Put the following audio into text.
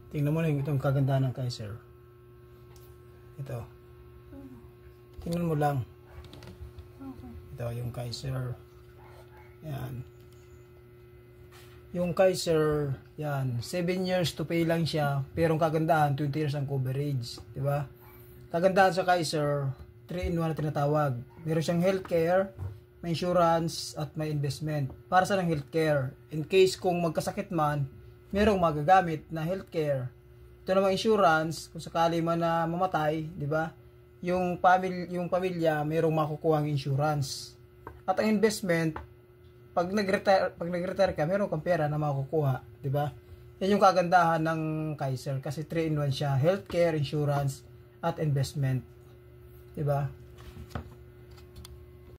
Tingnan mo lang itong kagandahan ng Kaiser. Ito. Tingnan mo lang. Ito yung Kaiser. Yan. Yung Kaiser, yan, 7 years to pay lang siya, pero ang kagandahan 20 years ang coverage, di ba? Kagandahan sa Kaiser, 3-in-1 na tinatawag. Meron siyang healthcare, may insurance at may investment. Para sa ng healthcare, in case kung magkasakit man, merong magagamit na healthcare. Ito namang insurance, kung sakali man na mamatay, di ba? Yung pamilya, merong makukuha ng insurance. At ang investment, pag nag-retire ka, meron kang pera na makukuha, di ba? Yan yung kagandahan ng Kaiser kasi 3-in-1 siya, healthcare, insurance at investment. Di ba?